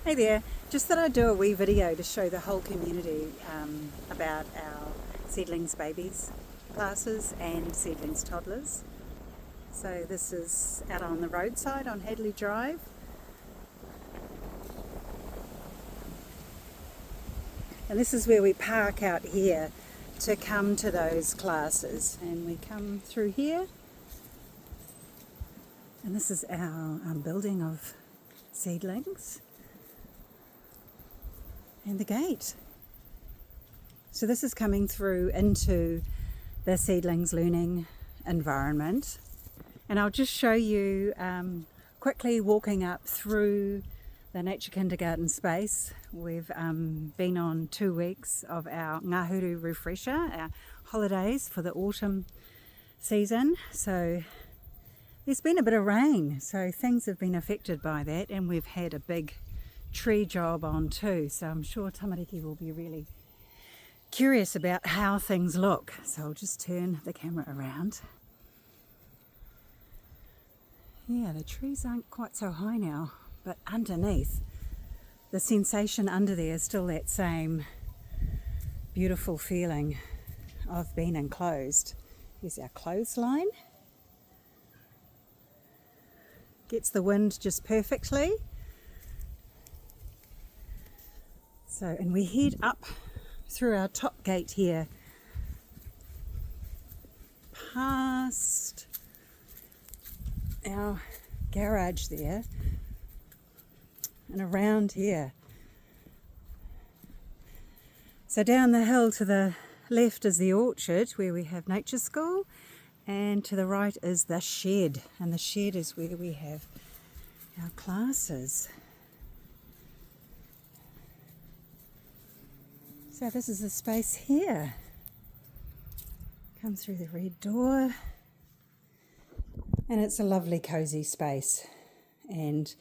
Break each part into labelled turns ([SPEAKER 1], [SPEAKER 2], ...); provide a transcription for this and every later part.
[SPEAKER 1] Hey there, just thought I'd do a wee video to show the whole community about our seedlings babies classes and seedlings toddlers. So this is out on the roadside on Hadley Drive. And this is where we park out here to come to those classes. And we come through here. And this is our building of seedlings. And the gate. So this is coming through into the seedlings learning environment. And I'll just show you quickly walking up through the Nature Kindergarten space. We've been on 2 weeks of our Ngāhuru refresher, our holidays for the autumn season. So there's been a bit of rain, so things have been affected by that, and we've had a big tree job on too, so I'm sure Tamariki will be really curious about how things look. So I'll just turn the camera around. Yeah, the trees aren't quite so high now, but underneath, the sensation under there is still that same beautiful feeling of being enclosed. Here's our clothesline. Gets the wind just perfectly. So, and we head up through our top gate here, past our garage there, and around here. So down the hill to the left is the orchard where we have nature school, and to the right is the shed, and the shed is where we have our classes. So this is the space here. Come through the red door. And it's a lovely cozy space. And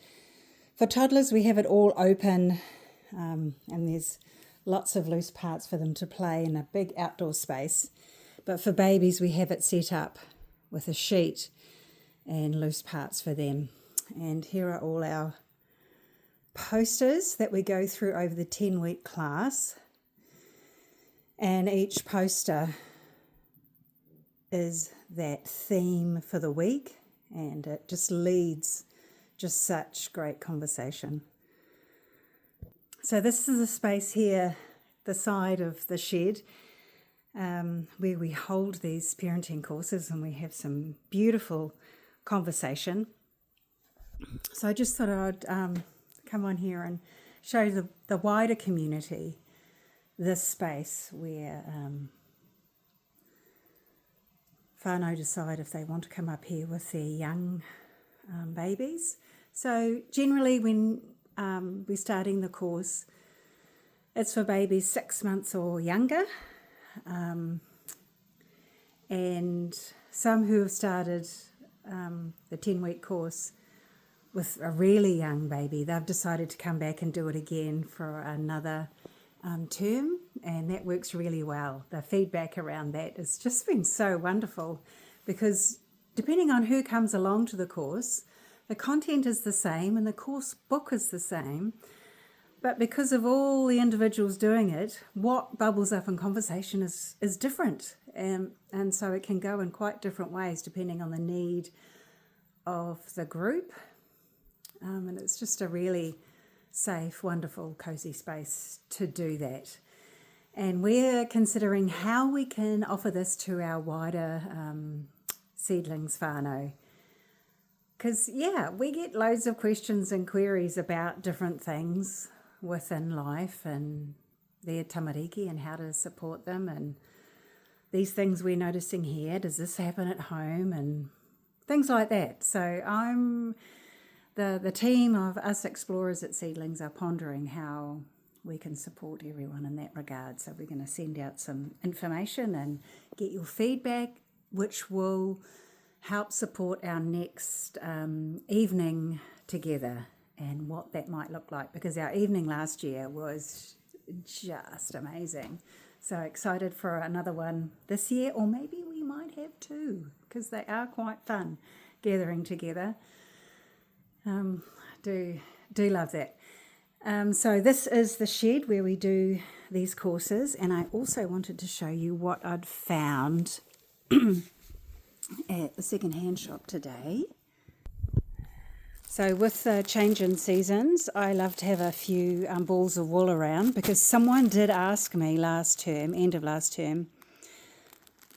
[SPEAKER 1] for toddlers we have it all open, and there's lots of loose parts for them to play in a big outdoor space. But for babies we have it set up with a sheet and loose parts for them. And here are all our posters that we go through over the 10-week class. And each poster is that theme for the week, and it just leads just such great conversation. So this is the space here, the side of the shed, where we hold these parenting courses, and we have some beautiful conversation. So I just thought I'd come on here and show the wider community this space where whānau decide if they want to come up here with their young babies. So generally when we're starting the course, it's for babies 6 months or younger, and some who have started the 10-week course with a really young baby, they've decided to come back and do it again for another term, and that works really well. The feedback around that has just been so wonderful, because depending on who comes along to the course, the content is the same and the course book is the same, but because of all the individuals doing it, what bubbles up in conversation is different, and so it can go in quite different ways depending on the need of the group, and it's just a really safe, wonderful, cozy space to do that. And we're considering how we can offer this to our wider seedlings whānau. Because, yeah, we get loads of questions and queries about different things within life and their tamariki and how to support them, and these things we're noticing here, does this happen at home, and things like that. So the team of us explorers at Seedlings are pondering how we can support everyone in that regard. So we're going to send out some information and get your feedback, which will help support our next evening together and what that might look like, because our evening last year was just amazing. So excited for another one this year, or maybe we might have 2, because they are quite fun gathering together. Do love that. So this is the shed where we do these courses, and I also wanted to show you what I'd found at the second-hand shop today. So with the change in seasons, I love to have a few balls of wool around, because someone did ask me last term, end of last term,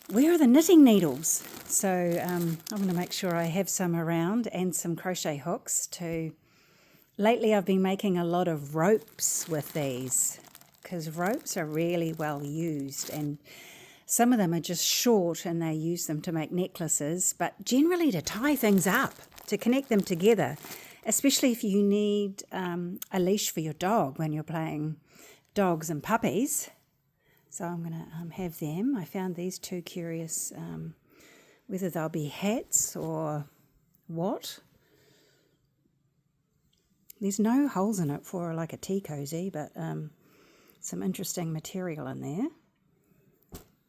[SPEAKER 1] where are the knitting needles? So I'm going to make sure I have some around and some crochet hooks too. Lately I've been making a lot of ropes with these, because ropes are really well used, and some of them are just short and they use them to make necklaces, but generally to tie things up, to connect them together, especially if you need a leash for your dog when you're playing dogs and puppies. So I'm going to have them. I found these two curious, whether they'll be hats or what. There's no holes in it for like a tea cozy, but some interesting material in there.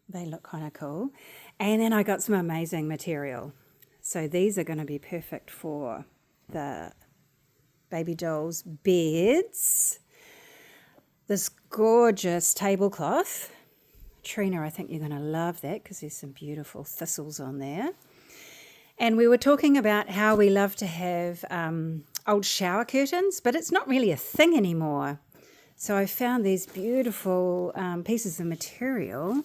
[SPEAKER 1] They look kind of cool. And then I got some amazing material. So these are going to be perfect for the baby dolls' beds. This gorgeous tablecloth. Trina, I think you're going to love that, because there's some beautiful thistles on there. And we were talking about how we love to have old shower curtains, but it's not really a thing anymore. So I found these beautiful pieces of material,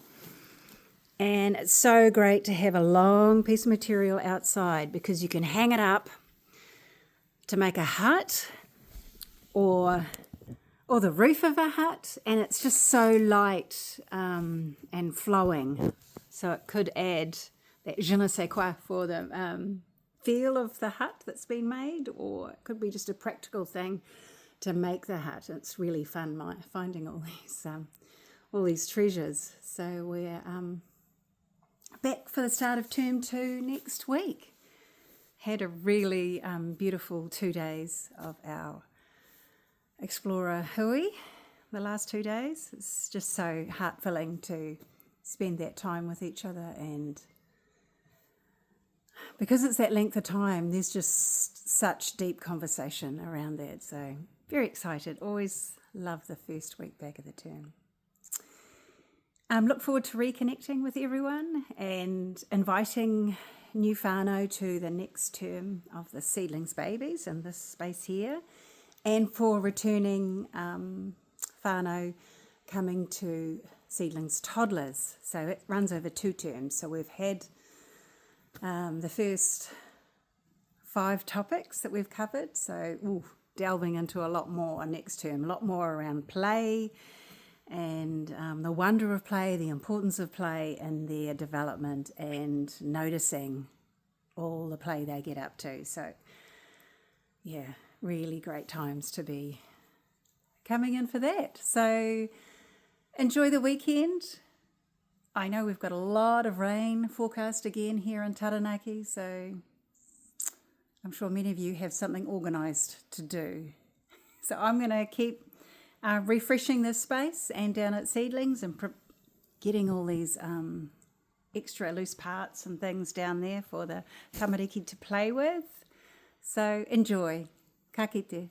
[SPEAKER 1] and it's so great to have a long piece of material outside, because you can hang it up to make a hut or the roof of a hut, and it's just so light and flowing. So it could add that je ne sais quoi for the feel of the hut that's been made, or it could be just a practical thing to make the hut. It's really fun finding all these treasures. So we're back for the start of term 2 next week. Had a really beautiful 2 days of our Explorer Hui, the last 2 days. It's just so heart-filling to spend that time with each other, and because it's that length of time, there's just such deep conversation around that. So very excited. Always love the first week back of the term. Look forward to reconnecting with everyone and inviting new whānau to the next term of the seedlings babies in this space here, and for returning whānau coming to seedlings toddlers. So it runs over 2 terms. So we've had the first 5 topics that we've covered, so delving into a lot more next term, a lot more around play and the wonder of play, the importance of play in their development, and noticing all the play they get up to. So yeah, really great times to be coming in for that. So enjoy the weekend. I know we've got a lot of rain forecast again here in Taranaki, so I'm sure many of you have something organised to do. So I'm going to keep refreshing this space and down at Seedlings, and getting all these extra loose parts and things down there for the tamariki to play with. So enjoy. Ka kite.